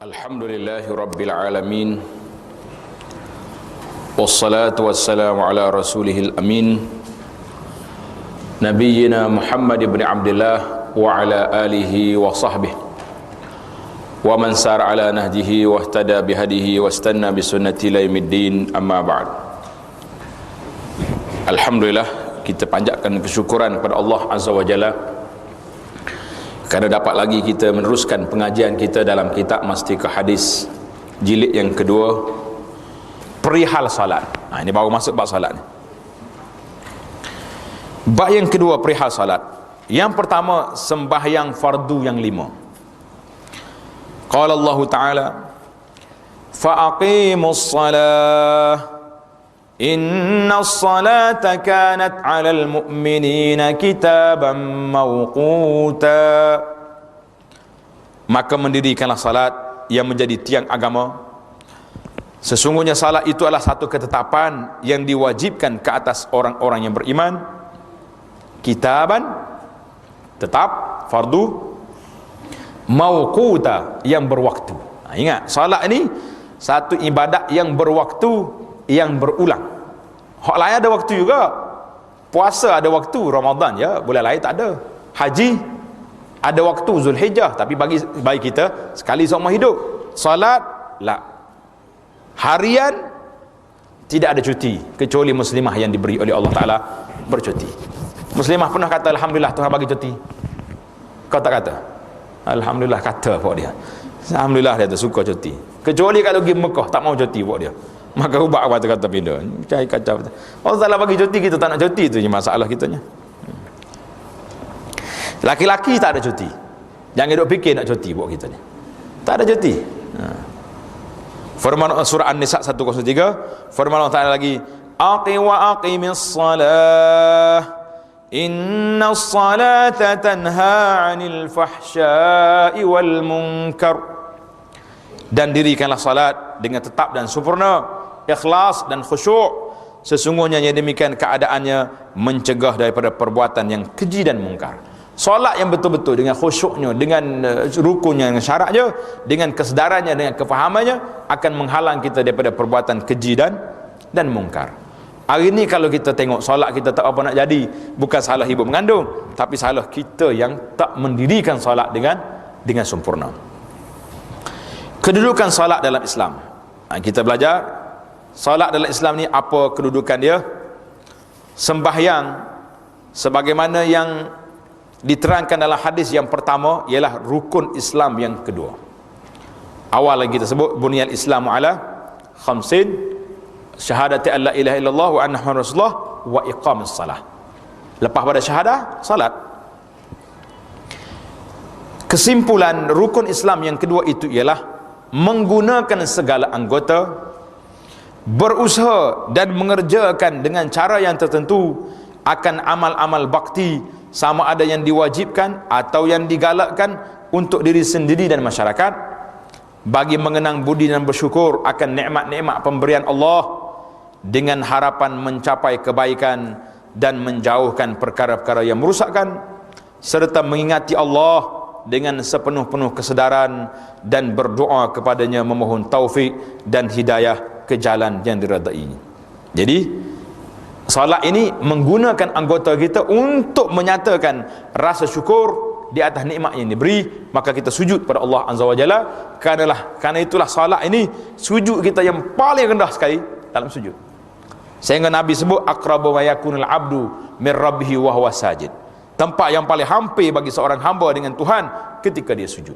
Alhamdulillahi Rabbil Alamin, wassalatu wassalamu ala rasulihil amin, Nabiyyina Muhammad ibn Abdillah wa ala alihi wa sahbihi wa man sar ala nahjihi wa ihtada bihadihi wa istanna bisunnati ila yaumiddin, amma ba'd. Alhamdulillah, kita panjatkan kesyukuran kepada Allah Azza wa Jalla kerana dapat lagi kita meneruskan pengajian kita dalam kitab Mastika Hadis jilid yang kedua, perihal salat. Ini baru masuk bab salat ni. Bab yang kedua, perihal salat. Yang pertama, sembahyang fardu yang 5. Qala Allah Ta'ala, fa'aqimus salah inna salata kanat 'alal mu'minina kitaban mawquta. Maka mendirikanlah salat yang menjadi tiang agama. Sesungguhnya salat itu adalah satu ketetapan yang diwajibkan ke atas orang-orang yang beriman. Kitaban, tetap, fardu, mawquta, yang berwaktu. Ingat, salat ini satu ibadat yang berwaktu, yang berulang. Hak lain ada waktu juga. Puasa ada waktu, Ramadan ya, bulan lain tak ada. Haji ada waktu, Zulhijjah, tapi bagi kita sekali seumur hidup. Salat la. Harian tidak ada cuti kecuali muslimah yang diberi oleh Allah Taala bercuti. Muslimah pernah kata alhamdulillah Tuhan bagi cuti? Kau tak kata? Alhamdulillah kata buat dia. Alhamdulillah dia tu suka cuti. Kecuali kalau pergi Mekah tak mau cuti buat dia. Maka ubah kata-kata pindah. Cai kacau. Allah Taala bagi cuti, kita tak nak cuti, itu je masalah kitanya. Laki-laki tak ada cuti. Jangan duk fikir nak cuti buat kita ni. Tak ada cuti. Firman surah An-Nisa 103, firman Allah Taala lagi, aqimis salah innas salata tanha 'anil fahsya'i wal munkar. Dan dirikanlah salat dengan tetap dan sempurna, ikhlas dan khusyuk. Sesungguhnya yang demikian keadaannya mencegah daripada perbuatan yang keji dan mungkar. Solat yang betul-betul dengan khusyuknya, dengan rukunnya, dengan syaratnya, dengan kesedarannya, dengan kefahamannya, akan menghalang kita daripada perbuatan keji dan mungkar. Hari ini kalau kita tengok solat kita tak apa nak jadi, bukan salah ibu mengandung, tapi salah kita yang tak mendirikan solat dengan sempurna. Kedudukan solat dalam Islam. Kita belajar solat dalam Islam ni apa kedudukan dia. Sembahyang sebagaimana yang diterangkan dalam hadis yang pertama ialah rukun Islam yang kedua. Awal lagi kita sebut bunyal Islamu ala khamsin, syahadati an la ilaha illallah wa anna muhammadar rasulullah wa iqamis salah. Lepas pada syahadah, salat. Kesimpulan rukun Islam yang kedua itu ialah menggunakan segala anggota, berusaha dan mengerjakan dengan cara yang tertentu akan amal-amal bakti, sama ada yang diwajibkan atau yang digalakkan untuk diri sendiri dan masyarakat, bagi mengenang budi dan bersyukur akan nikmat-nikmat pemberian Allah, dengan harapan mencapai kebaikan dan menjauhkan perkara-perkara yang merosakkan, serta mengingati Allah dengan sepenuh-penuh kesedaran dan berdoa kepadanya memohon taufik dan hidayah ke jalan yang diredai. Jadi salat ini menggunakan anggota kita untuk menyatakan rasa syukur di atas nikmat yang diberi. Maka kita sujud pada Allah Azza wa Jalla. Kerana itulah salat ini sujud kita yang paling rendah sekali dalam sujud, sehingga Nabi sebut aqrabu ma yakunul abdu min rabbih wa huwa sajid. Tempat yang paling hampir bagi seorang hamba dengan Tuhan ketika dia sujud.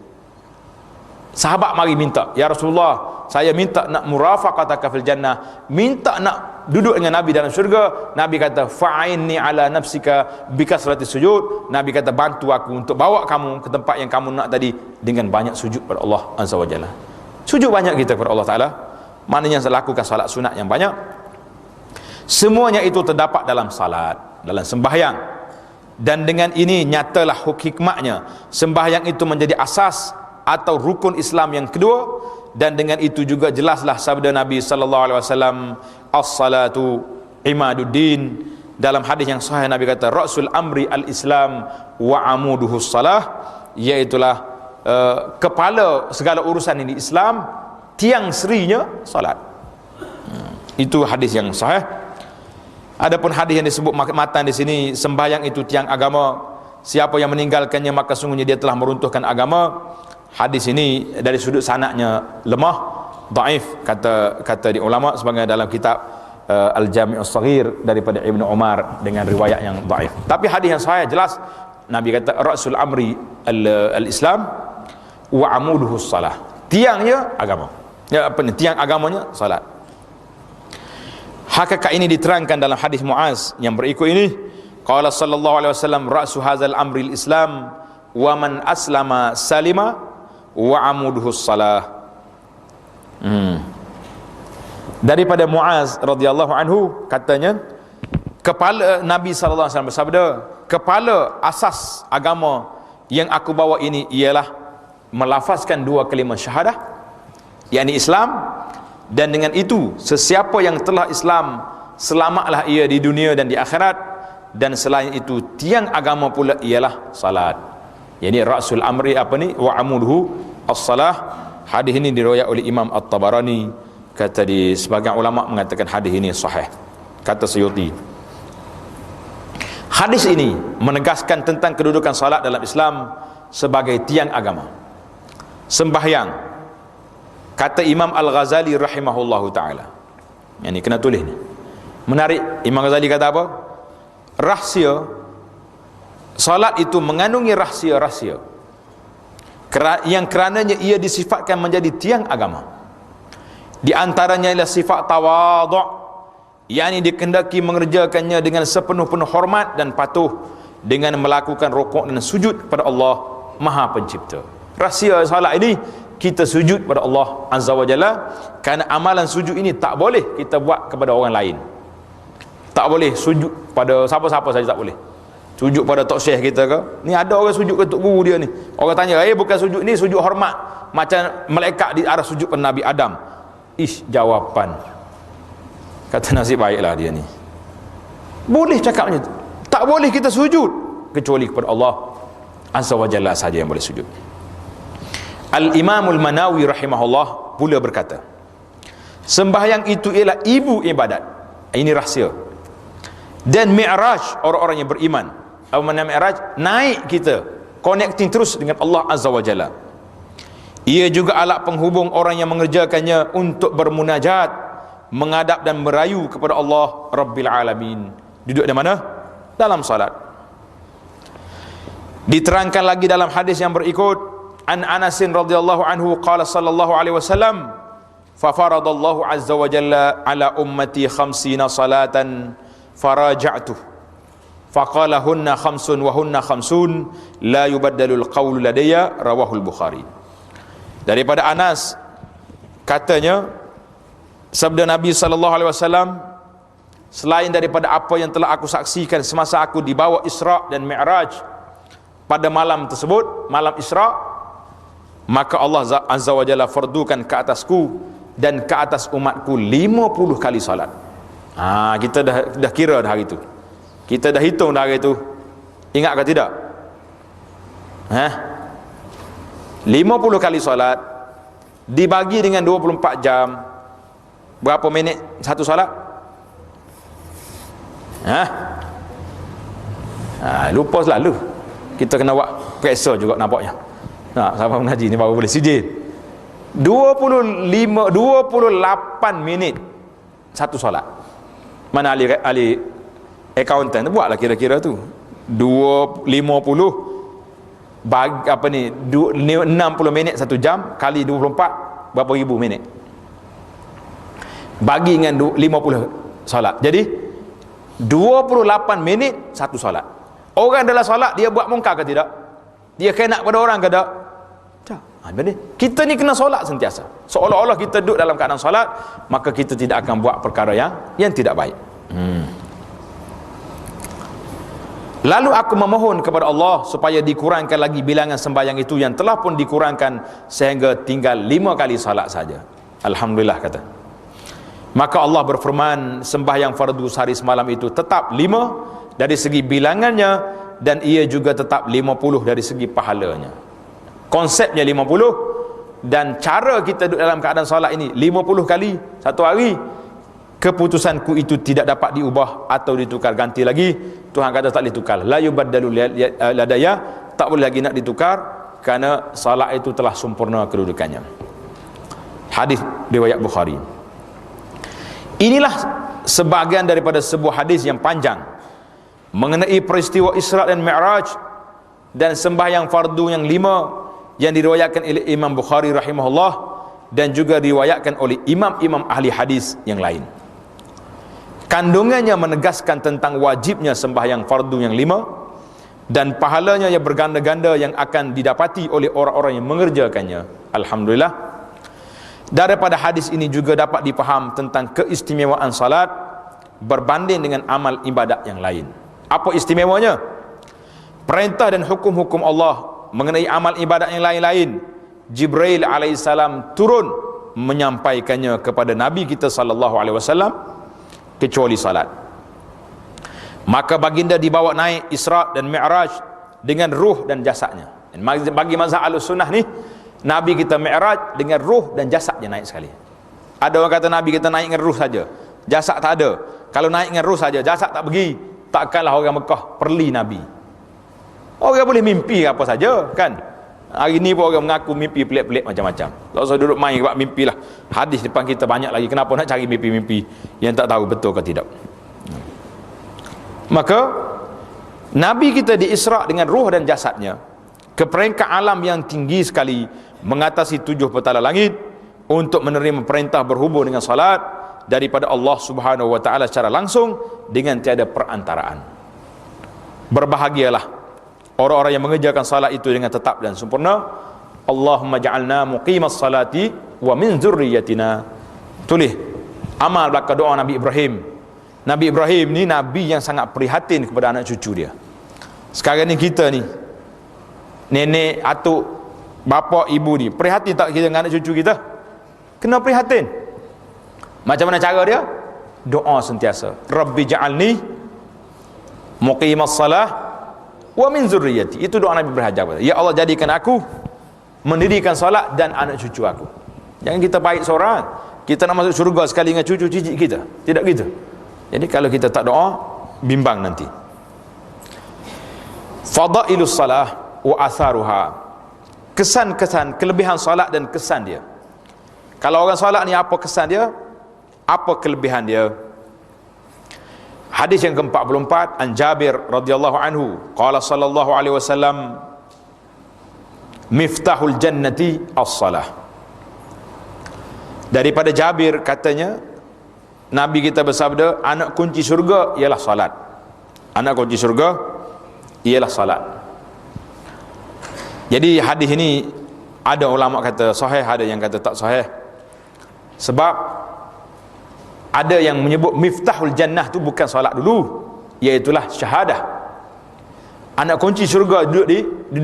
Sahabat mari minta, ya Rasulullah, saya minta nak murafaqataka fil jannah, minta nak duduk dengan Nabi dalam syurga. Nabi kata fa'inni ala nafsika bikasrati sujud. Nabi kata bantu aku untuk bawa kamu ke tempat yang kamu nak tadi dengan banyak sujud pada Allah Azza wa Jalla. Sujud banyak kita kepada Allah Ta'ala, maknanya lakukan salat sunat yang banyak. Semuanya itu terdapat dalam salat, dalam sembahyang. Dan dengan ini nyatalah hikmahnya sembahyang itu menjadi asas atau rukun Islam yang kedua. Dan dengan itu juga jelaslah sabda Nabi sallallahu alaihi wasallam, as-salatu imaduddin. Dalam hadis yang sahih Nabi kata rasul amri al-islam wa amuduhus salah, iaitulah kepala segala urusan ini Islam, tiang serinya solat. Itu hadis yang sahih. Adapun hadis yang disebut matan di sini, sembahyang itu tiang agama, siapa yang meninggalkannya maka sungguhnya dia telah meruntuhkan agama. Hadis ini dari sudut sanadnya lemah, dhaif kata di ulama, sebagai dalam kitab Al-Jami' As-Saghir daripada Ibnu Umar dengan riwayat yang dhaif. Tapi hadis yang sahih jelas, Nabi kata rasul amri al-Islam wa amuduhu salah. Tiangnya agama. Ya, apa ni? Tiang agamanya salat. Hakikat ini diterangkan dalam hadis Muaz yang berikut ini. Qala sallallahu alaihi wasallam ra'su hadzal amri al-Islam wa man aslama salima wa amuduhu salah. Daripada Muaz radhiyallahu anhu katanya, kepala Nabi sallallahu alaihi wasallam bersabda, kepala asas agama yang aku bawa ini ialah melafazkan dua kalimah syahadah, yakni Islam, dan dengan itu sesiapa yang telah Islam selamatlah ia di dunia dan di akhirat, dan selain itu tiang agama pula ialah salat. Yani rasul amri apa ni, wa amuduhu as-salah. Hadis ini diriwayatkan oleh Imam At-Tabarani. Kata di sebagian ulama mengatakan hadis ini sahih. Kata Suyuti, hadis ini menegaskan tentang kedudukan salat dalam Islam sebagai tiang agama. Sembahyang, kata Imam Al-Ghazali rahimahullahu ta'ala, yang ni kena tulis ni, menarik. Imam Ghazali kata apa? Rahsia salat itu mengandungi rahsia-rahsia yang kerananya ia disifatkan menjadi tiang agama. Di antaranya ialah sifat tawadhu', yakni dikehendaki mengerjakannya dengan sepenuh-penuh hormat dan patuh, dengan melakukan rukuk dan sujud kepada Allah Maha Pencipta. Rahsia salat ini, kita sujud kepada Allah Azza wa Jalla, kerana amalan sujud ini tak boleh kita buat kepada orang lain. Tak boleh sujud pada siapa-siapa saja, tak boleh. Sujud pada tok syekh kita ke? Ni ada orang sujud ke tok guru dia ni. Orang tanya, bukan sujud ni, sujud hormat. Macam malaikat di arah sujud pada Nabi Adam. Jawapan. Kata nasib baiklah dia ni. Boleh cakap macam tu. Tak boleh kita sujud kecuali kepada Allah Azza wa Jalla saja yang boleh sujud. Al-Imamul Manawi rahimahullah pula berkata, sembahyang itu ialah ibu ibadat. Ini rahsia. Dan mi'raj orang-orang yang beriman. Apa makna mi'raj? Naik kita, connecting terus dengan Allah Azza wa Jalla. Ia juga alat penghubung orang yang mengerjakannya untuk bermunajat, menghadap dan merayu kepada Allah Rabbil Alamin. Duduk di mana? Dalam salat. Diterangkan lagi dalam hadis yang berikut, an Anasin radhiyallahu anhu qala sallallahu alaihi wasallam, fa faradallahu azza wa jalla ala ummati 50 salatan faraja'tu faqala hunna khamsun wa hunna khamsun la yubaddalul qawlu ladayya, rawahul Bukhari. Daripada Anas katanya, sabda Nabi sallallahu alaihi wasallam, selain daripada apa yang telah aku saksikan semasa aku dibawa Isra dan Mi'raj pada malam tersebut, malam Isra, maka Allah Azza wa Jalla fardukan ke atasku dan ke atas umatku 50 kali salat. Kita dah kira dah hari itu. Kita dah hitung dah hari itu. Ingat ke tidak? 50 kali solat dibagi dengan 24 jam, berapa minit satu solat? Lupa selalu. Kita kena buat periksa juga nampaknya. Sahabat mengaji ni baru boleh sijil. 28 minit satu solat. Mana ahli accountant buatlah kira-kira tu. 50 bagi apa ni, 60 minit 1 jam kali 24, berapa ribu minit, bagi dengan 50 solat. Jadi 28 minit satu solat. Orang dalam solat dia buat mungkar ke tidak? Dia kena pada orang ke tak? Kita ni kena solat sentiasa. Seolah-olah kita duduk dalam keadaan solat, maka kita tidak akan buat perkara yang tidak baik. Lalu aku memohon kepada Allah supaya dikurangkan lagi bilangan sembahyang itu yang telah pun dikurangkan sehingga tinggal 5 kali salat saja. Alhamdulillah, kata. Maka Allah berfirman, sembahyang fardu sehari semalam itu tetap 5 dari segi bilangannya, dan ia juga tetap 50 dari segi pahalanya. Konsepnya 50, dan cara kita duduk dalam keadaan solat ini 50 kali satu hari. Keputusanku itu tidak dapat diubah atau ditukar ganti lagi. Tuhan kata tak boleh tukar. La yubaddalu ladaya, tak boleh lagi nak ditukar, kerana salat itu telah sempurna kedudukannya. Hadis riwayat Bukhari. Inilah sebahagian daripada sebuah hadis yang panjang mengenai peristiwa Isra dan Mi'raj dan sembahyang fardu yang 5 yang diriwayatkan oleh Imam Bukhari rahimahullah, dan juga diriwayatkan oleh imam-imam ahli hadis yang lain. Kandungannya menegaskan tentang wajibnya sembahyang fardu yang 5 dan pahalanya yang berganda-ganda yang akan didapati oleh orang-orang yang mengerjakannya. Alhamdulillah. Daripada hadis ini juga dapat dipaham tentang keistimewaan salat berbanding dengan amal ibadat yang lain. Apa istimewanya? Perintah dan hukum-hukum Allah mengenai amal ibadat yang lain-lain, Jibril alaihissalam turun menyampaikannya kepada Nabi kita sallallahu alaihi wasallam, kecuali salat. Maka baginda dibawa naik Isra dan Mi'raj dengan ruh dan jasadnya. Dan bagi mazhab Ahlussunnah ni, Nabi kita Mi'raj dengan ruh dan jasadnya naik sekali. Ada orang kata Nabi kita naik dengan ruh saja, jasad tak ada. Kalau naik dengan ruh saja, jasad tak pergi, takkanlah orang Mekah perli Nabi. Orang boleh mimpi apa saja, kan? Hari ni pun orang mengaku mimpi pelik-pelik macam-macam. Tak usah duduk main buat mimpi lah. Hadis depan kita banyak lagi. Kenapa nak cari mimpi-mimpi yang tak tahu betul ke tidak? Maka Nabi kita diisra dengan ruh dan jasadnya ke peringkat alam yang tinggi sekali, mengatasi 7 petala langit, untuk menerima perintah berhubung dengan salat daripada Allah Subhanahu wa taala secara langsung dengan tiada perantaraan. Berbahagialah orang-orang yang mengerjakan salat itu dengan tetap dan sempurna. Allahumma ja'alna muqimas salati wa min zurriyatina. Tulis amal belaka doa Nabi Ibrahim. Nabi Ibrahim ni nabi yang sangat prihatin kepada anak cucu dia. Sekarang ni kita ni, nenek, atuk, bapa, ibu ni, prihatin tak kita dengan anak cucu kita? Kena prihatin. Macam mana cara dia? Doa sentiasa. Rabbi ja'alni muqimas salah wa min zurriyati. Itu doa Nabi berhajat. Ya Allah, jadikan aku mendirikan solat dan anak cucu aku. Jangan kita baik seorang, kita nak masuk syurga sekali dengan cucu cicit kita. Tidak gitu. Jadi kalau kita tak doa, bimbang nanti. Fadailus salah wa atharuha. Kesan-kesan, kelebihan solat dan kesan dia. Kalau orang solat ni, apa kesan dia? Apa kelebihan dia? Hadis yang ke-44, an Jabir radhiyallahu anhu, qala sallallahu alaihi wasallam, miftahul jannati as-salah. Daripada Jabir katanya, Nabi kita bersabda, anak kunci syurga ialah salat. Anak kunci syurga ialah salat. Jadi hadis ini ada ulama kata sahih, ada yang kata tak sahih. Sebab ada yang menyebut miftahul jannah tu bukan solat dulu, iaitulah syahadah. Anak kunci syurga duduk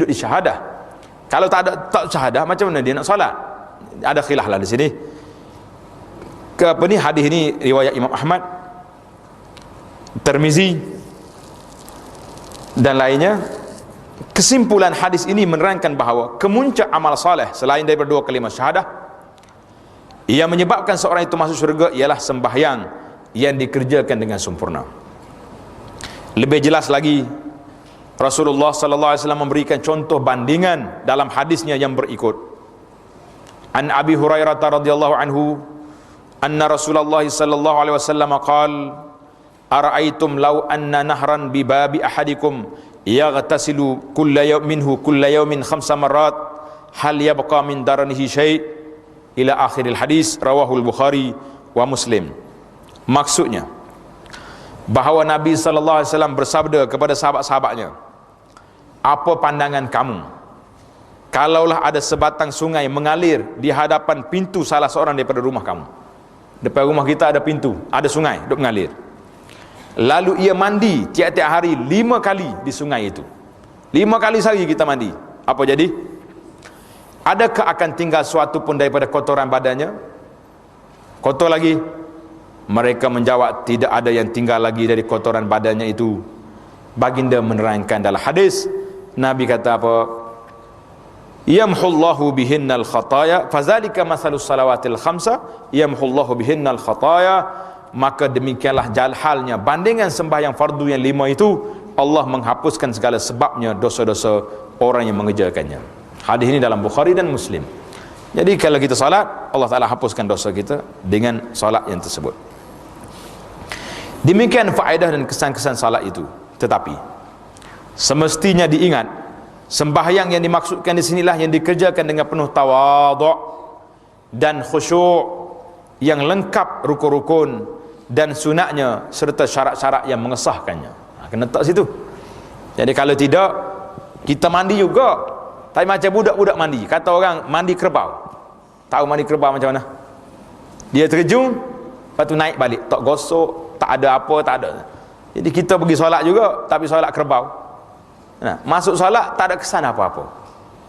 di syahadah. Kalau tak syahadah, macam mana dia nak solat? Ada khilaf lah di sini. Ke apa ni, hadis ini riwayat Imam Ahmad, Tirmizi dan lainnya. Kesimpulan hadis ini menerangkan bahawa kemuncak amal soleh selain daripada 2 kalimah syahadah yang menyebabkan seorang itu masuk syurga ialah sembahyang yang dikerjakan dengan sempurna. Lebih jelas lagi, Rasulullah sallallahu alaihi wasallam memberikan contoh bandingan dalam hadisnya yang berikut. An Abi Hurairah radhiyallahu anhu, anna Rasulullah sallallahu alaihi wasallam qala, ara'aitum law anna nahran bi babi ahadikum yaghtasilu kulla yawmin 5 marrat hal yabqa min daranihi syai' ila akhiril hadis, rawahul Bukhari wa Muslim. Maksudnya bahawa Nabi sallallahu alaihi wasallam bersabda kepada sahabat-sahabatnya, apa pandangan kamu kalaulah ada sebatang sungai mengalir di hadapan pintu salah seorang daripada rumah kamu? Depan rumah kita ada pintu, ada sungai duk mengalir. Lalu ia mandi tiap-tiap hari 5 kali di sungai itu. 5 kali sehari kita mandi. Apa jadi? Adakah akan tinggal suatu pun daripada kotoran badannya? Kotor lagi? Mereka menjawab, tidak ada yang tinggal lagi dari kotoran badannya itu. Baginda menerangkan dalam hadis, Nabi kata apa? yamhullahu bihinnal khataya fazalika masalus salawatil khamsa yamhullahu bihinnal khataya. Maka demikianlah halnya bandingan sembahyang fardu yang 5 itu, Allah menghapuskan segala sebabnya dosa-dosa orang yang mengerjakannya. Hadis ini dalam Bukhari dan Muslim. Jadi kalau kita salat, Allah Ta'ala hapuskan dosa kita dengan salat yang tersebut. Demikian faedah dan kesan-kesan salat itu. Tetapi semestinya diingat, sembahyang yang dimaksudkan di sinilah yang dikerjakan dengan penuh tawaduk dan khusyuk, yang lengkap rukun-rukun dan sunatnya serta syarat-syarat yang mengesahkannya. Kena letak situ. Jadi kalau tidak, kita mandi juga, tapi macam budak-budak mandi. Kata orang mandi kerbau. Tahu mandi kerbau macam mana? Dia terjun, lepas tu naik balik, tak gosok, tak ada apa, tak ada. Jadi kita pergi solat juga, tapi solat kerbau. Nah, masuk solat tak ada kesan apa-apa.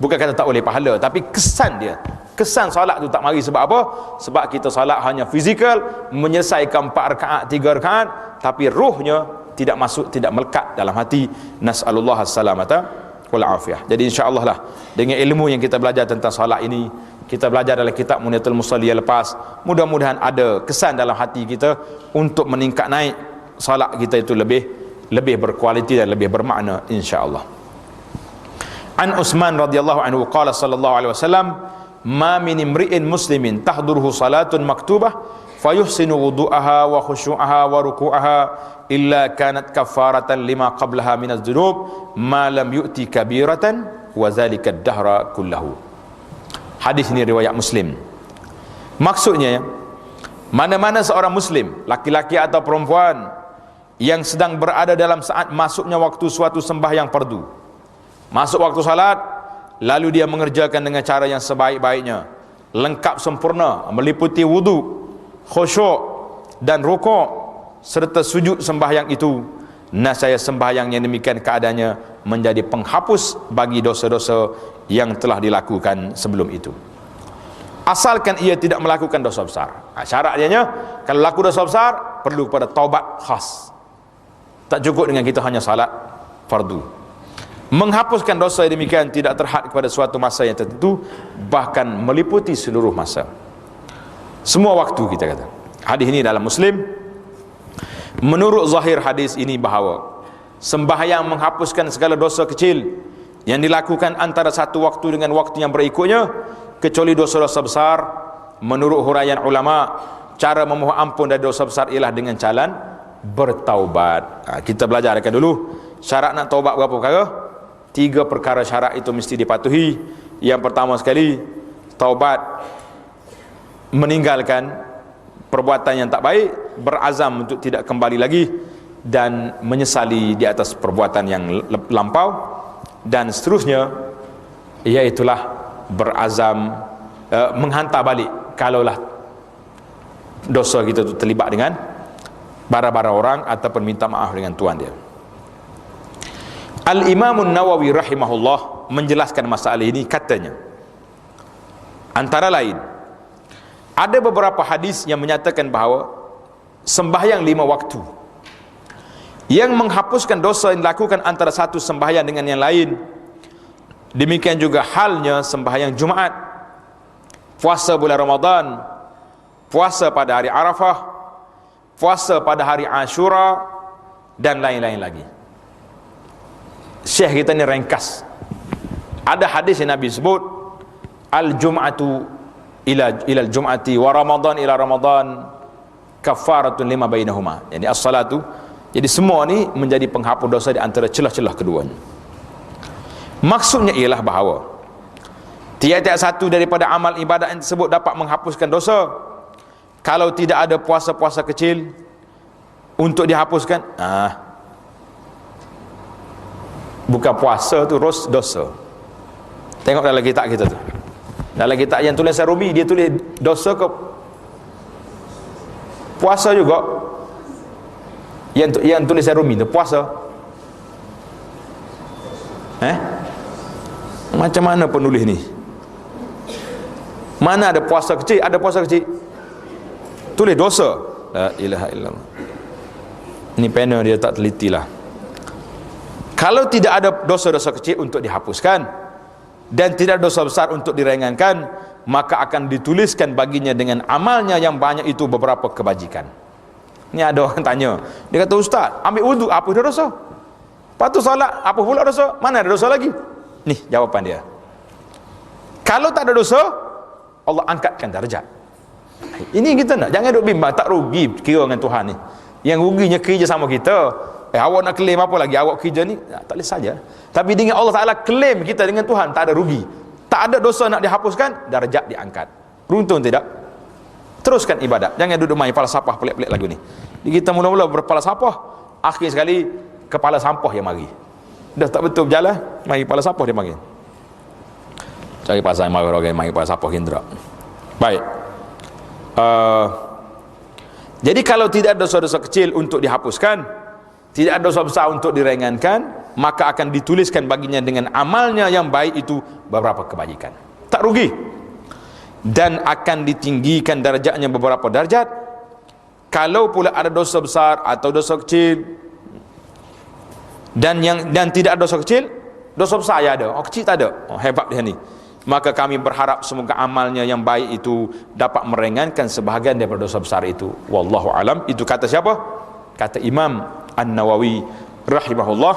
Bukan kata tak boleh pahala, tapi kesan dia. Kesan solat tu tak mari sebab apa? Sebab kita solat hanya fizikal, menyelesaikan 4 rakaat, 3 rakaat, tapi ruhnya tidak masuk, tidak melekat dalam hati. Nas'alullah as-salamata wal afiyah. Jadi insya-Allah lah, dengan ilmu yang kita belajar tentang solat ini, kita belajar dalam kitab Muniyatul Musalli yang lepas, mudah-mudahan ada kesan dalam hati kita untuk meningkat naik solat kita itu lebih berkualiti dan lebih bermakna insya-Allah. An Utsman radhiyallahu anhu qala sallallahu alaihi wasallam, ma min imri'in muslimin tahduruhu salatun maktubah fayuhsinu wudu'aha wa khusyu'aha wa ruku'aha illa kanat kafaratan lima qablaha minaz dzunub ma lam yu'ti kabiratan wa dzalika ad-dahra kullahu. Hadis ini riwayat Muslim. Maksudnya, mana-mana seorang muslim, laki-laki atau perempuan, yang sedang berada dalam saat masuknya waktu suatu sembahyang fardu, masuk waktu salat, lalu dia mengerjakan dengan cara yang sebaik-baiknya, lengkap sempurna, meliputi wudu, khusyuk dan rukuk serta sujud sembahyang itu, nascaya sembahyang yang demikian keadaannya menjadi penghapus bagi dosa-dosa yang telah dilakukan sebelum itu, asalkan ia tidak melakukan dosa besar. Syaratnya, kalau laku dosa besar, perlu kepada taubat khas. Tak cukup dengan kita hanya salat fardu. Menghapuskan dosa demikian tidak terhad kepada suatu masa yang tertentu, bahkan meliputi seluruh masa, semua waktu kita kata. Hadis ini dalam Muslim. Menurut zahir hadis ini bahawa sembahyang menghapuskan segala dosa kecil yang dilakukan antara satu waktu dengan waktu yang berikutnya, kecuali dosa-dosa besar. Menurut huraian ulama, cara memohon ampun dari dosa besar ialah dengan jalan bertaubat. Kita belajar akan dulu syarat nak taubat berapa perkara. 3 perkara syarat itu mesti dipatuhi. Yang pertama sekali, taubat meninggalkan perbuatan yang tak baik, berazam untuk tidak kembali lagi, dan menyesali di atas perbuatan yang lampau, dan seterusnya, iaitulah berazam menghantar balik kalaulah dosa kita itu terlibat dengan bara-bara orang ataupun minta maaf dengan tuan dia. Al-Imam Nawawi rahimahullah menjelaskan masalah ini, katanya antara lain ada beberapa hadis yang menyatakan bahawa sembahyang 5 waktu yang menghapuskan dosa yang dilakukan antara satu sembahyang dengan yang lain. Demikian juga halnya sembahyang Jumaat, puasa bulan Ramadan, puasa pada hari Arafah, puasa pada hari Ashura, dan lain-lain lagi. Syekh kita ni ringkas. Ada hadis yang Nabi sebut, al-jum'atu ila al-jum'ati wa Ramadan ila Ramadan kafaratun lima bainahuma. Yani as-salatu. Jadi semua ni menjadi penghapus dosa di antara celah-celah keduanya. Maksudnya ialah bahawa tiap-tiap satu daripada amal ibadat yang tersebut dapat menghapuskan dosa. Kalau tidak ada puasa-puasa kecil untuk dihapuskan, bukan puasa tu, dosa. Tengok dalam kitab kita tu, dalam kitab yang tulisan Rumi, dia tulis dosa ke puasa juga. Yang tulisan Rumi tu puasa. Macam mana penulis ni? Mana ada puasa kecil? Ada puasa kecil, tulis dosa. La ilaha illallah. Ini panel dia tak teliti lah. Kalau tidak ada dosa-dosa kecil untuk dihapuskan, dan tidak dosa besar untuk diringankan, maka akan dituliskan baginya dengan amalnya yang banyak itu beberapa kebajikan. Ini ada orang tanya, dia kata, Ustaz, ambil wuduk apa dah dosa? Lepas tu solat apa pula dosa? Mana ada dosa lagi? Nih jawapan dia, kalau tak ada dosa, Allah angkatkan darjat. Ini kita nak, jangan duk bimbang, tak rugi kira dengan Tuhan ni. Yang ruginya kerja sama kita. Awak nak claim apa lagi awak kerja ni? Tak boleh saja. Tapi dengan Allah Ta'ala claim kita dengan Tuhan, tak ada rugi. Tak ada dosa nak dihapuskan, darjat diangkat. Beruntung tidak? Teruskan ibadat. Jangan duduk main falsafah pelik-pelik lagu ni. Kita mula-mula berfalsafah, akhir sekali kepala sampah yang mari. Dah tak betul berjalan, mari kepala sampah dia mari. Cari pasal yang marah orang mari kepala sampah Hindra. Baik. Jadi kalau tidak ada dosa-dosa kecil untuk dihapuskan, tidak ada dosa besar untuk diringankan, maka akan dituliskan baginya dengan amalnya yang baik itu beberapa kebajikan. Tak rugi. Dan akan ditinggikan darjatnya beberapa darjat. Kalau pula ada dosa besar atau dosa kecil, dan tidak ada dosa kecil, dosa besar ya ada, kecil tak ada. Hebat dia ni. Maka kami berharap semoga amalnya yang baik itu dapat meringankan sebahagian daripada dosa besar itu. Wallahu alam. Itu kata siapa? Kata Imam An-Nawawi rahimahullah.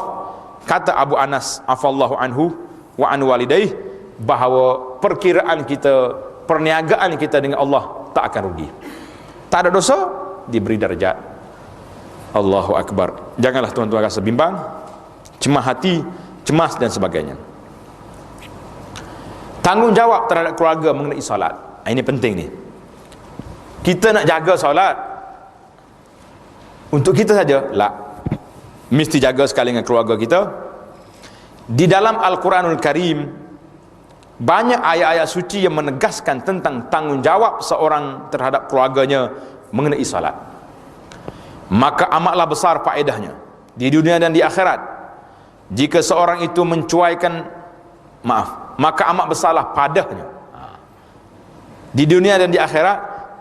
Kata Abu Anas afallahu anhu wa an walidayh, bahawa perkiraan kita, perniagaan kita dengan Allah tak akan rugi. Tak ada dosa, diberi darjat. Allahu Akbar. Janganlah tuan-tuan rasa bimbang, cemas hati, cemas dan sebagainya. Tanggungjawab terhadap keluarga mengenai solat. Ini penting ni. Kita nak jaga solat untuk kita saja? La. Mesti jaga sekali dengan keluarga kita. Di dalam Al-Quranul Karim banyak ayat-ayat suci yang menegaskan tentang tanggungjawab seorang terhadap keluarganya mengenai salat. Maka amatlah besar faedahnya di dunia dan di akhirat jika seorang itu maka amat besarlah padahnya di dunia dan di akhirat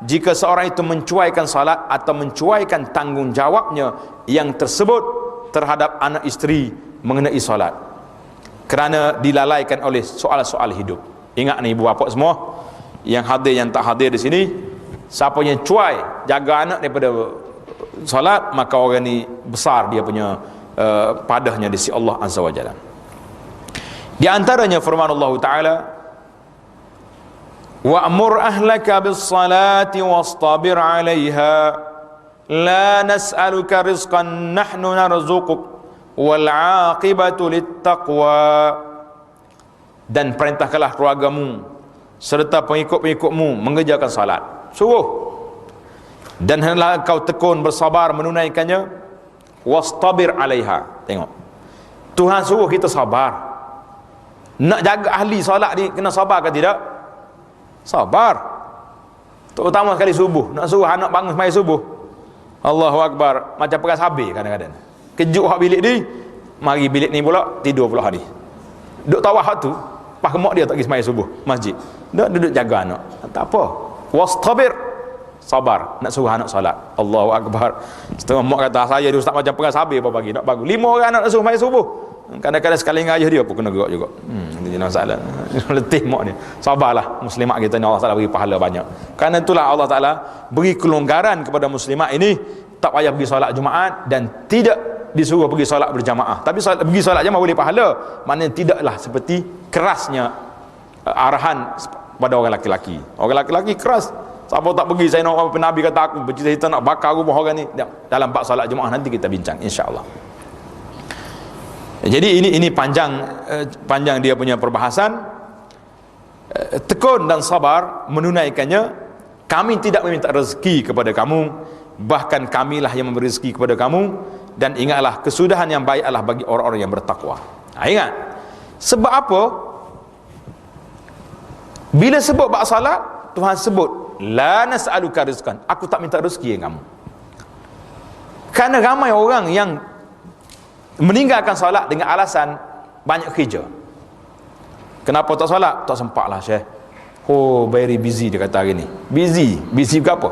jika seorang itu mencuaikan salat atau mencuaikan tanggungjawabnya yang tersebut terhadap anak isteri mengenai salat, kerana dilalaikan oleh soal-soal hidup. Ingat ni ibu bapa semua yang hadir yang tak hadir di sini, siapa yang cuai jaga anak daripada salat, maka orang ni besar dia punya padahnya di sisi Allah Azza wa Jalla. Di antaranya firman Allah Ta'ala, wa'mur ahlaka bis salati wastabir 'alaiha la nas'aluka rizqan nahnu narzuquk wal 'aqibatu littaqwa. Dan perintahkanlah keluargamu serta pengikut-pengikutmu mengerjakan salat. Suruh. Dan hendaklah kau tekun bersabar menunaikannya. Wastabir 'alaiha. Tengok. Tuhan suruh kita sabar. Nak jaga ahli salat ni kena sabar ke tidak? Sabar. Terutama sekali subuh. Nak suruh anak bangun sembahyang subuh, Allahu Akbar, macam peras habis kadang-kadang. Kejut hak bilik ni, mari bilik ni pula tidur pula hari. Duk tawah hak tu, pas kemak dia tak pergi sembahyang subuh masjid. Duduk jaga anak. Tak apa. Wastabir, sabar nak suruh anak solat. Allahu Akbar. Setengah mak kata saya dia ustaz macam peras habis apa pagi nak bangun. 5 orang anak nak suruh sembahyang subuh. Kadang-kadang sekali dengan ayah dia pun kena gerak juga. Ini masalah. Letih mak ni. Sabarlah muslimat kita ni, Allah Taala beri pahala banyak. Kerana itulah Allah Taala beri kelonggaran kepada muslimat ini, tak payah pergi solat Jumaat dan tidak disuruh pergi solat berjamaah. Tapi pergi solat jamaah boleh pahala. Maknanya tidaklah seperti kerasnya arahan pada orang lelaki. Orang lelaki keras. Siapa tak pergi, saya nak apa Nabi kata aku bercita-cita nak bakar rumah orang ni. Dalam bab solat Jumaah nanti kita bincang insya-Allah. Jadi ini panjang dia punya perbahasan. Tekun dan sabar menunaikannya. Kami tidak meminta rezeki kepada kamu, bahkan kamilah yang memberi rezeki kepada kamu. Dan ingatlah kesudahan yang baik adalah bagi orang-orang yang bertakwa. Ingat. Sebab apa? Bila sebut bab salat, Tuhan sebut la nas'aluka rizqan, aku tak minta rezeki dengan kamu. Kerana ramai orang yang meninggalkan solat dengan alasan banyak kerja. Kenapa tak solat? Tak sempat lah Syekh. Oh, very busy dia kata hari ni. Busy ke apa?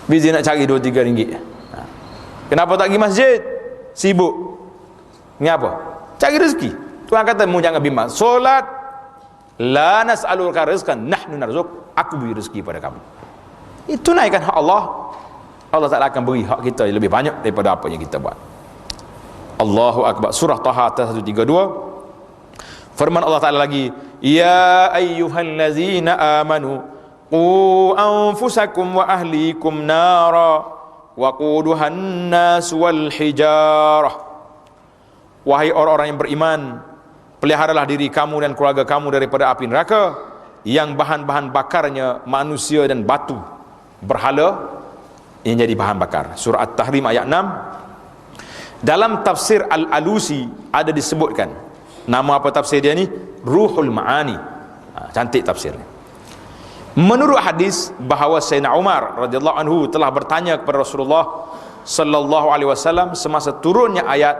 Busy nak cari 2-3 ringgit. Kenapa tak pergi masjid? Sibuk. Ni apa? Cari rezeki. Tuhan kata mu jangan bimbang. Solat La nas'aluka rizqan nahnu narzuq, aku beri rezeki pada kamu. Itu naikkan hak Allah. Allah Ta'ala akan beri hak kita lebih banyak daripada apa yang kita buat. Allahu Akbar. Surah Taha 132. Firman Allah Ta'ala lagi, ya ayyuhallazina amanu qu anfusakum wa ahlikum nara waquduhan nas wal hijarah. Wahai orang-orang yang beriman, peliharalah diri kamu dan keluarga kamu daripada api neraka yang bahan-bahan bakarnya manusia dan batu berhala yang jadi bahan bakar. Surah At-Tahrim ayat 6. Dalam tafsir Al-Alusi ada disebutkan, nama apa tafsir dia ni? Ruhul Ma'ani. Cantik tafsirnya. Menurut hadis bahawa Sayyidina Umar radhiyallahu anhu telah bertanya kepada Rasulullah sallallahu alaihi wasallam semasa turunnya ayat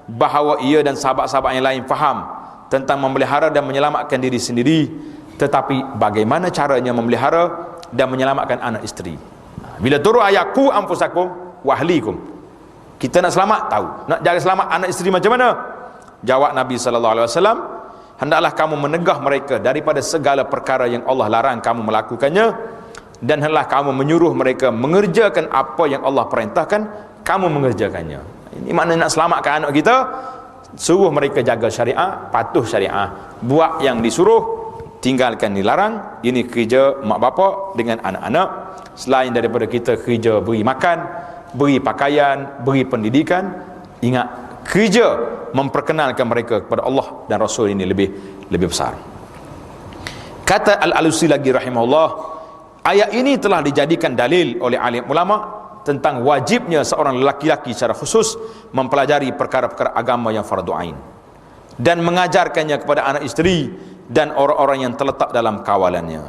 bahawa ia dan sahabat-sahabat yang lain faham tentang memelihara dan menyelamatkan diri sendiri, tetapi bagaimana caranya memelihara dan menyelamatkan anak isteri. Bila turun ayat qu anfusakum wa ahlikum, kita nak selamat tahu, nak jaga selamat anak isteri macam mana? Jawab Nabi sallallahu alaihi wasallam, hendaklah kamu menegah mereka daripada segala perkara yang Allah larang kamu melakukannya, dan hendaklah kamu menyuruh mereka mengerjakan apa yang Allah perintahkan kamu mengerjakannya. Ini makna nak selamatkan anak kita, suruh mereka jaga syariat, patuh syariat, buat yang disuruh, tinggalkan dilarang. Ini kerja mak bapak dengan anak-anak. Selain daripada kita kerja beri makan, beri pakaian, beri pendidikan, ingat kerja memperkenalkan mereka kepada Allah dan Rasul ini lebih besar. Kata Al-Alusi lagi rahimahullah, ayat ini telah dijadikan dalil oleh alim ulama tentang wajibnya seorang lelaki-lelaki secara khusus mempelajari perkara-perkara agama yang fardu ain dan mengajarkannya kepada anak isteri dan orang-orang yang terletak dalam kawalannya.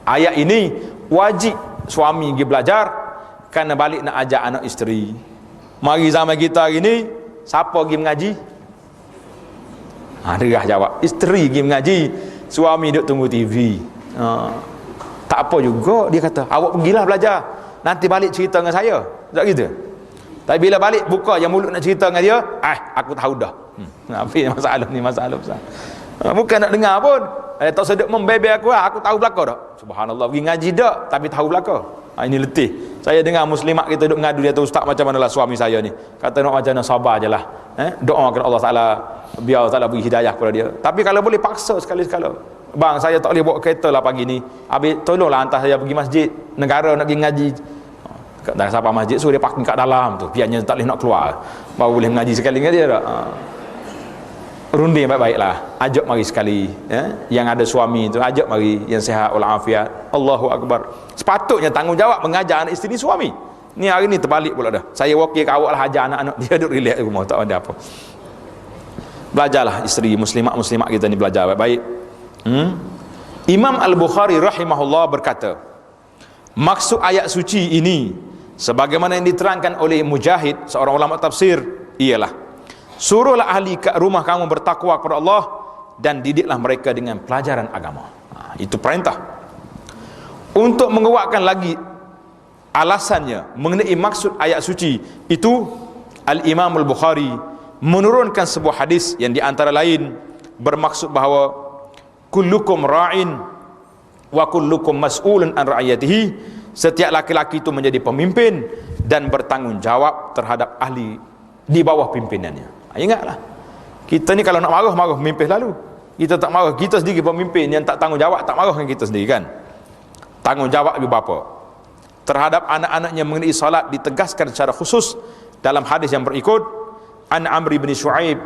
Ayat ini wajib suami pergi belajar, kerana balik nak ajak anak isteri. Mari zaman kita hari ni, siapa pergi mengaji? Derah jawab, isteri pergi mengaji, suami duduk tunggu TV. Tak apa juga, dia kata, awak pergilah belajar, nanti balik cerita dengan saya. Tak gitu. Tapi bila balik buka yang mulut nak cerita dengan dia, aku tahu dah. Apa masalah ni, masalah besar. Bukan nak dengar pun. Tak sedap membebel aku tahu belaka dah. Subhanallah, pergi ngaji dak tapi tahu belaka. Ini letih. Saya dengar muslimat kita duk ngadu, dia tu, ustaz macam manalah suami saya ni. Kata nak macam mana, sabar ajalah. Doakan Allah Taala biar Allah Taala beri hidayah kepada dia. Tapi kalau boleh paksa sekali-sekala. Bang, saya tak boleh bawa kereta lah pagi ni. Habis tolonglah hantar saya pergi masjid negara nak pergi ngaji. Dah siapa masjid suruh dia parking kat dalam tu, biarnya tak boleh nak keluar. Baru boleh mengaji sekali dengan dia dak. Runding baik-baiklah, ajak mari sekali, yang ada suami tu ajak mari, yang sihat walafiat. Allahu Akbar. Sepatutnya tanggungjawab mengajar anak isteri suami. Ni hari ni terbalik pula dah. Saya wakil ke awak lah, ajar anak-anak dia duduk relax di rumah, tak ada apa. Belajarlah isteri muslimat kita ni, belajar baik-baik. Imam Al-Bukhari rahimahullah berkata, maksud ayat suci ini sebagaimana yang diterangkan oleh Mujahid, seorang ulama tafsir, ialah suruhlah ahli rumah kamu bertakwa kepada Allah dan didiklah mereka dengan pelajaran agama. Itu perintah. Untuk menguatkan lagi alasannya mengenai maksud ayat suci itu, Al-Imam Al-Bukhari menurunkan sebuah hadis yang di antara lain bermaksud bahawa kullukum ra'in wa kullukum mas'ulun an ra'iyatihi, setiap laki-laki itu menjadi pemimpin dan bertanggungjawab terhadap ahli di bawah pimpinannya. Ingatlah, kita ni kalau nak marah pemimpin lalu. Kita tak marah, kita sendiri pemimpin yang tak tanggungjawab, tak marah dengan kita sendiri kan. Tanggungjawab ibu bapa terhadap anak-anaknya mengenai salat ditegaskan secara khusus dalam hadis yang berikut. An Amr bin Shu'aib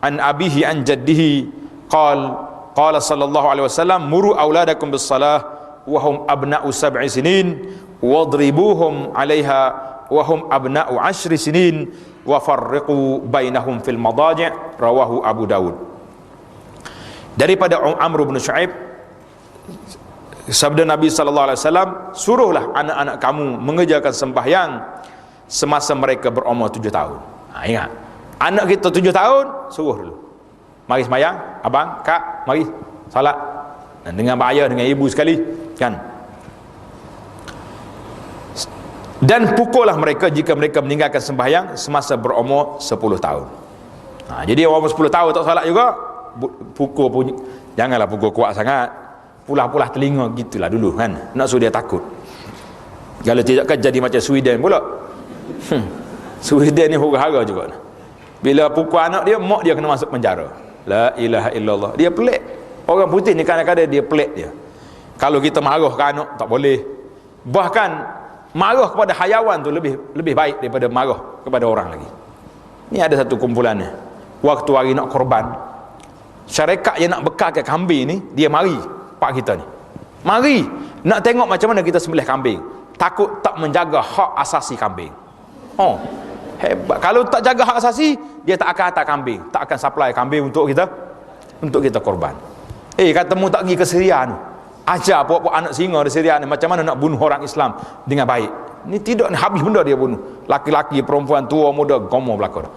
an abihi an jaddihi qala sallallahu alaihi wasallam muru auladakum bis salah wa hum abna'u 7 sinin wadribuhum 'alaiha wa hum abna'u 10 sinin wa farriqu bainahum fil madaji', rawahu Abu Daud. Daripada Amr bin Shu'aib, sabda Nabi sallallahu alaihi wasallam, suruhlah anak-anak kamu mengerjakan sembahyang semasa mereka berumur 7 tahun. Ingat, anak kita 7 tahun, suruh dulu, mari sembahyang, abang, kak, mari salat, dan dengan ayah, dengan ibu sekali kan. Dan pukullah mereka jika mereka meninggalkan sembahyang semasa berumur 10 tahun. Jadi orang 10 tahun tak salat juga, pukul pun Janganlah pukul kuat sangat. Pulah-pulah telinga gitulah dulu kan. Nak suruh dia takut. Kalau tidak kan jadi macam Sweden pula. Sweden ni huru-hara juga. Bila pukul anak dia, mak dia kena masuk penjara. La ilaha illallah. Dia pelik. Orang putih ni kadang-kadang dia pelik dia. Kalau kita marah ke anak tak boleh. Bahkan marah kepada hayawan tu lebih baik daripada marah kepada orang lagi. Ni ada satu kumpulan ni. Waktu hari nak korban, syarikat yang nak bekalkan kambing ni, dia mari pak kita ni. Mari nak tengok macam mana kita sembelih kambing. Takut tak menjaga hak asasi kambing. Oh, hebat. Kalau tak jaga hak asasi, dia tak akan hantar kambing, tak akan supply kambing untuk kita korban. Kata mu tak pergi ke Syria ni, ajar puak-puak anak singa di Syria ni macam mana nak bunuh orang Islam dengan baik. Ni tidak, ni habis benda dia bunuh. Laki-laki, perempuan, tua, muda, gomo belaka.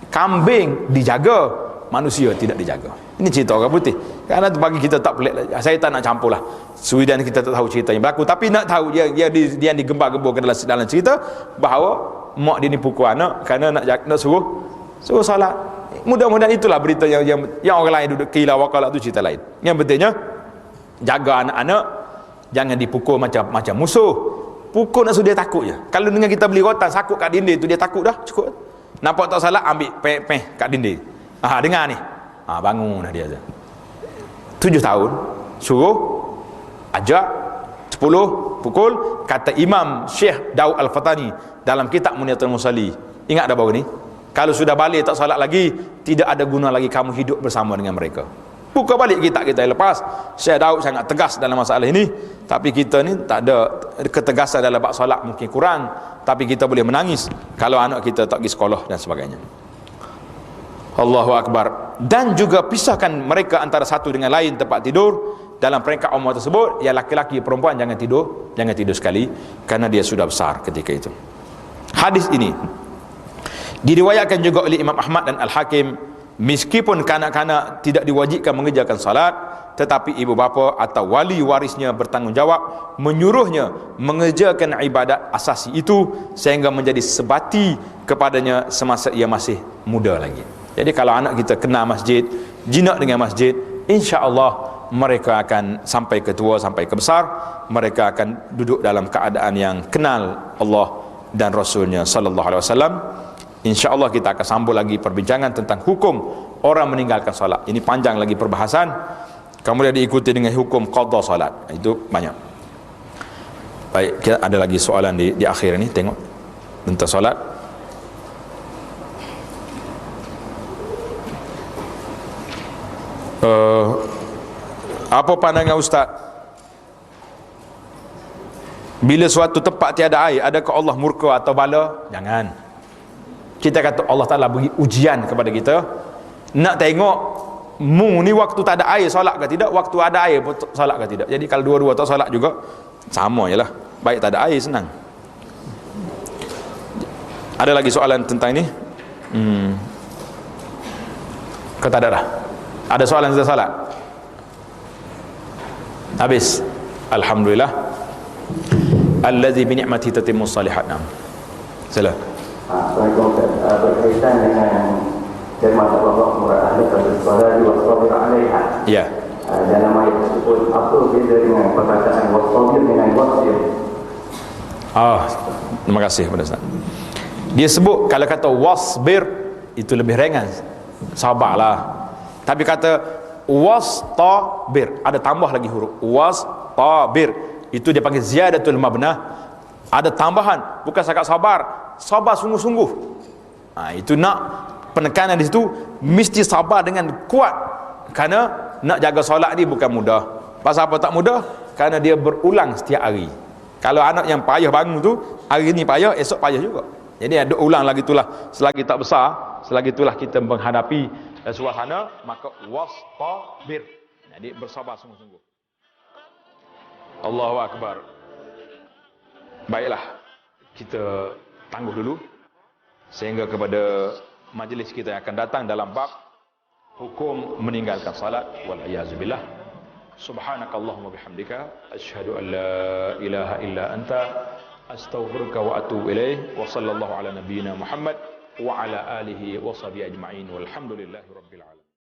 Kambing dijaga, manusia tidak dijaga. Ini cerita orang putih. Kerana bagi kita tak pelik. Saya tak nak campur lah. Sweden kita tak tahu cerita yang berlaku, tapi nak tahu dia digembar-gemburkan dalam cerita bahawa mak dia ni pukul anak kerana nak suruh solat. Mudah-mudahan itulah berita yang orang lain duduk kila wakala tu cerita lain. Yang pentingnya jaga anak-anak, jangan dipukul macam musuh. Pukul nak suruh dia takut je. Kalau dengan kita beli rotan sakut kat dinding tu, dia takut dah, cukup. Nampak tak salah, ambil peh kat dinding. Dengar ni. Bangun dah dia. 7 tahun suruh ajak, 10 pukul. Kata Imam Syekh Daud Al-Fatani dalam kitab Muniatul Musalli, ingat dah baru ni, kalau sudah balik tak salat lagi, tidak ada guna lagi kamu hidup bersama dengan mereka. Buka balik kita lepas. Syekh Daud sangat tegas dalam masalah ini, tapi kita ni tak ada ketegasan dalam bab solat, mungkin kurang, tapi kita boleh menangis kalau anak kita tak pergi sekolah dan sebagainya. Allahu Akbar. Dan juga pisahkan mereka antara satu dengan lain tempat tidur dalam peringkat umur tersebut. Ya, laki-laki perempuan jangan tidur sekali, kerana dia sudah besar ketika itu. Hadis ini diriwayatkan juga oleh Imam Ahmad dan Al-Hakim. Meskipun kanak-kanak tidak diwajibkan mengerjakan salat, tetapi ibu bapa atau wali warisnya bertanggungjawab menyuruhnya mengerjakan ibadat asasi itu sehingga menjadi sebati kepadanya semasa ia masih muda lagi. Jadi kalau anak kita kenal masjid, jinak dengan masjid, insya-Allah mereka akan sampai ke tua, sampai ke besar, mereka akan duduk dalam keadaan yang kenal Allah dan Rasulnya sallallahu alaihi wasallam. InsyaAllah kita akan sambung lagi perbincangan tentang hukum orang meninggalkan solat. Ini panjang lagi perbahasan. Kemudian diikuti dengan hukum qadha solat. Itu banyak. Baik, kita ada lagi soalan di akhir ini. Tengok tentang solat. Apa pandangan Ustaz? Bila suatu tempat tiada air, adakah Allah murka atau bala? Jangan. Kita kata Allah Ta'ala beri ujian kepada kita, nak tengok mu ni waktu tak ada air solat ke tidak, waktu ada air pun solat ke tidak. Jadi kalau dua-dua tak solat juga sama je lah. Baik tak ada air senang. Ada lagi soalan tentang ini? Kau tak ada dah? Ada soalan tentang solat? Habis. Alhamdulillah. Allazi bi ni'mati tatimmu shalihat. Sila. Berkaitan dengan firman Allah Subhanahu wa taala wasbir 'alaiha. Ya. Dalam ayat tersebut apa beza dengan perkataan wasbir dengan wasbir? Terima kasih kepada Ustaz. Dia sebut kalau kata wasbir itu lebih ringan, sabarlah. Tapi kata wastabir ada tambah lagi huruf wastabir, itu dia panggil ziyadatul mabnah. Ada tambahan, bukan cakap sabar sungguh-sungguh. Itu nak penekanan di situ, mesti sabar dengan kuat, kerana nak jaga solat ni bukan mudah. Pasal apa tak mudah? Kerana dia berulang setiap hari. Kalau anak yang payah bangun tu, hari ni payah, esok payah juga. Jadi ada ulang lagi itulah. Selagi tak besar, selagi itulah kita menghadapi suasana, maka wastabir. Jadi bersabar sungguh-sungguh. Allahu Akbar. Baiklah, kita tangguh dulu sehingga kepada majlis kita yang akan datang dalam bab hukum meninggalkan salat wal iyazubillah. Subhanakallahumma bihamdika asyhadu an la ilaha illa anta astaghfiruka wa atubu ilaih. Wa sallallahu ala nabiyyina Muhammad wa ala alihi wa sahbihi ajma'in walhamdulillahi rabbil alamin.